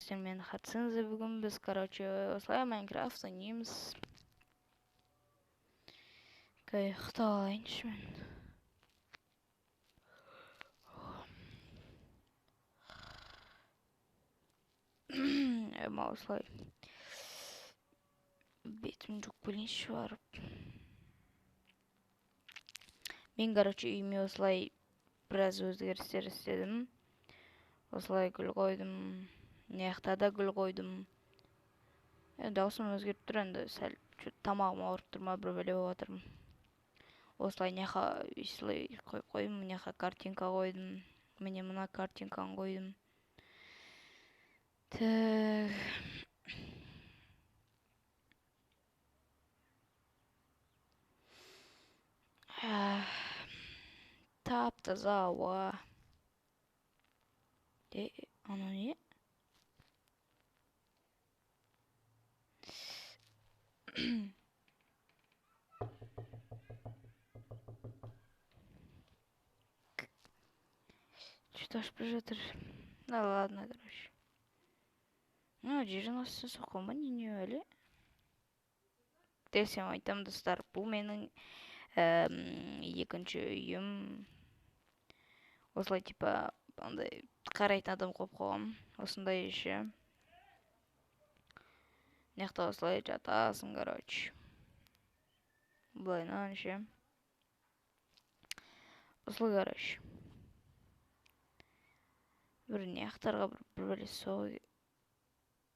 сіздер мені қатысыңыздар. Бүгін біз, осылай Майнкрафт ойнаймыз. Ұйықтап алайыншы мен. Осылай бетімді жуып келейінші барып. Мен, үйіме осылай біраз өзгерістер істедім. Осылай гүл қойдым. Мына да гүл қойдым. Даусым өзгеріп тұр, енді сәл тамағым ауырып тұр ма, бір бәле болып жатырмын. Осылай осылай қойып қойдым. Мына картинка қойдым. Міне мына картинканы қойдым. Тап-таза ауа. Анау не? Что ж жатыр? Да ладно, жер астына соққан ба не әлі? Десем айтам, достар, бұл менің екінші үйім. Осылай андай қарайтын адам қойып қойғам. Осындай ше. Мына осылай жатасың, Былайнан ше. Осылай, бір мынаяқтарға бір бәле соғу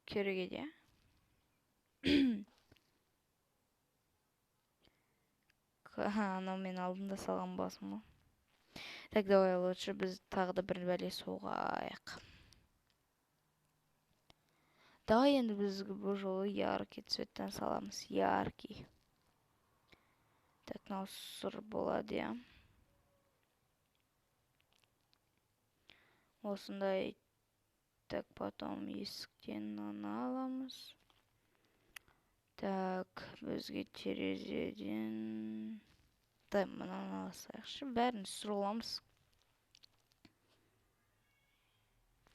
керек еді, Анау мен алдында салған басым. Так, давай лучше біз тағы да бір бәле соғайық. Давай енді бізге бұл жолы яркий цветтен саламыз. Яркий. Так, мынау сұр болады, Осындай. Так, потом есіктен аламыз. Так, бізге терезеден... Да, мұнан аласайықшы. Бәрін сұр оламыз.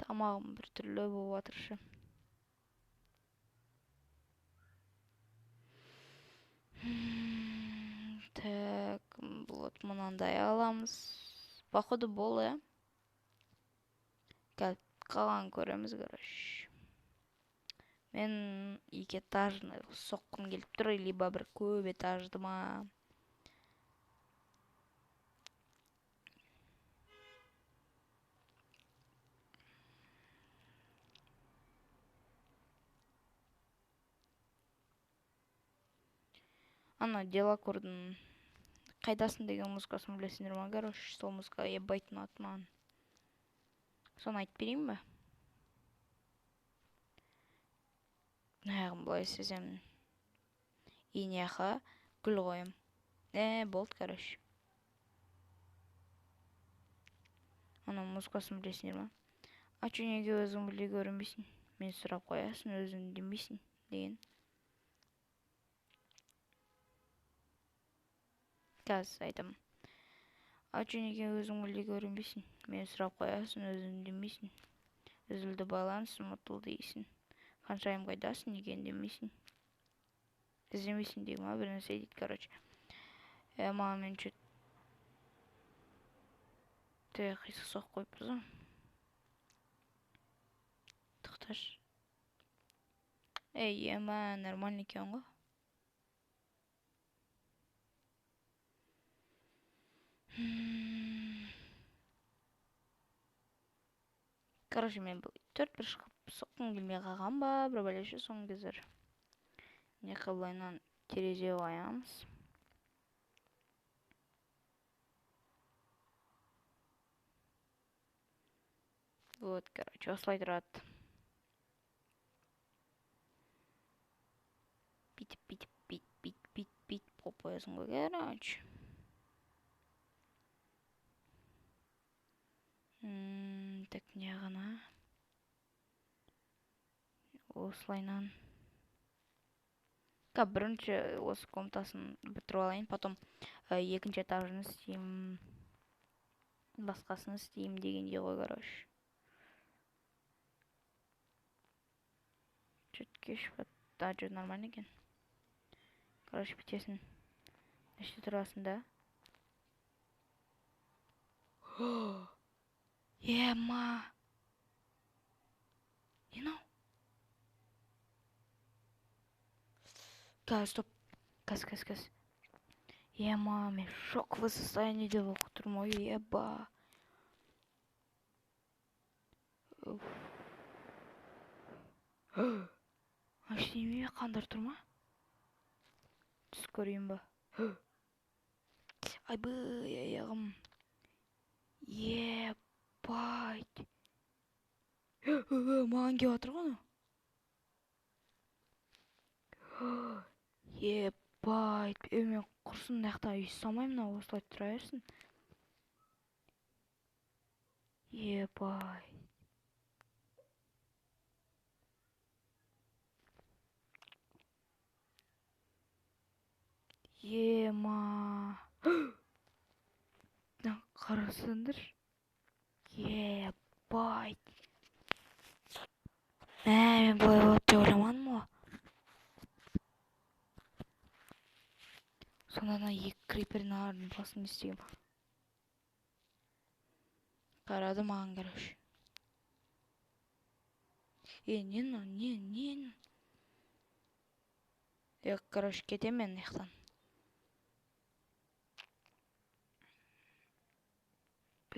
Тамағым бір түрлі болып жатыршы. Так, вот мұнандай аламыз. Походу бол, Қалған көреміз, Мен екі этажны соққым келіп тұр, либо бір көп этажды ма. Ана Делакордың қайдасын деген музыкасын білесіңдер ма, сол музыка ебайтын аты маған. Соны айтып берейін ба? Бұлай сезем. Инеха гүл қойым. Болды, Ана музыкасын білесіңдер ма? Ачу неге өзің біле көрінбейсің? Мен сұрап қоясың, өзің демейсің деген. Қазір айтам. Ачу неге өзің біле көрінбейсің? Мен сұрап қоясың, өзің демейсің. Үзілді байланыс, ұмытыл дейсің. Қаншайым қайдасың, неге демейсің? Іздемейсің дейм, бір нәрсе дейді, Маған мен қисық соқ қойып бұзым. Тоқташ. Нормальный екен ғой. Мен бұл 4-1 шығып соққым келмей қалған ба, бір бәлеші соң кездер. Не қылайнан терезе қоямыз. Вот, осылай тұрады. Бит болып қоясың ғой, Так, не ғана. Осылайнан. Бірінші осы комнатасын бітіріп алайын, потом екінші этажын істеймін. Басқасын істеймін дегенде ғой, Чуть кеш вот. Да, жо нормально екен. Короче, бітесін. Неште тұрасың да? Ема! Не мынау? Газ, стоп. Газ. Ема, мен шоковое состояние деп оқып тұрмын ғой, еба. Ештеңе қандар тұр ма? Түсіп көрейін ба? Айбый, аяғым. Ебать. Маған келіп жатыр ғой. Ебать. Мен құрсын мынаяқта үй салмаймын, осылай тұра берсін. Ебать. Ема. Қарасыңдар. Ебать. Мен бұлай болады деп ойламадым ғой. Сонда екі крипердің арын басын істеймін. Қарады маған, короче. Не? Короче, кетем мен мынаяқтан.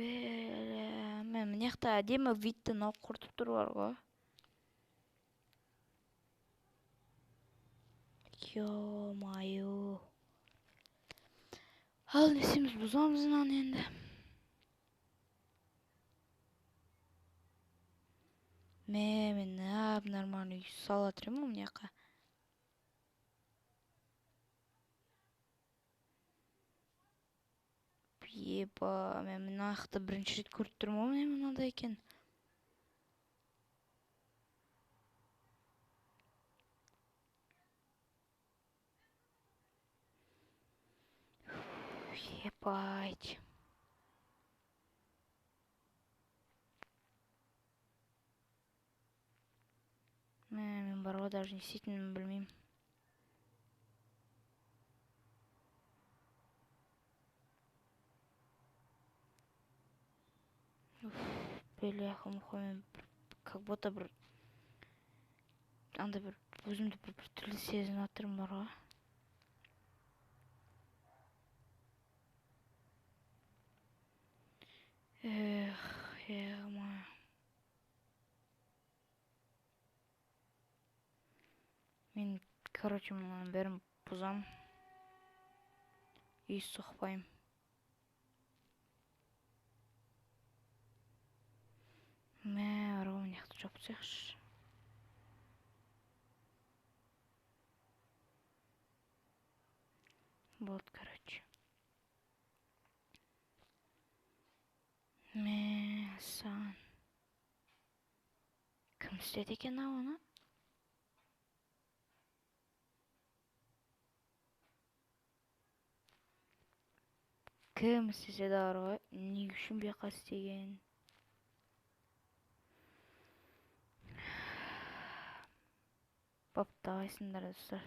Мен мынаяқта әдемі видтен алып құртып тұру бар ғой. Ё-майо. Ал не істейміз, бұзамыз мынаны енді. Мен нормально үй сала тұрамын ғой мынаяққа. Еба, мен мынақты бірінші рет көріп тұрмын ғой, мен мынандай екен. Ебать. Мен бар ғой, даже не істейтінімді білмеймін. Бляха-муха, мен как будто бір андай бір өзімді бір түрлі сезініп жатырмын бар ғой. Ема. Мен, короче, мұның бәрін бұзам. Үй соқпайым. Бар ғой, мынақты жауып тастайықшы. Болды, короче. Сан. Кім істеді екен оны? Кім істесе де бар ғой, не үшін бейқа істеген? Баптағайсыңдар достар.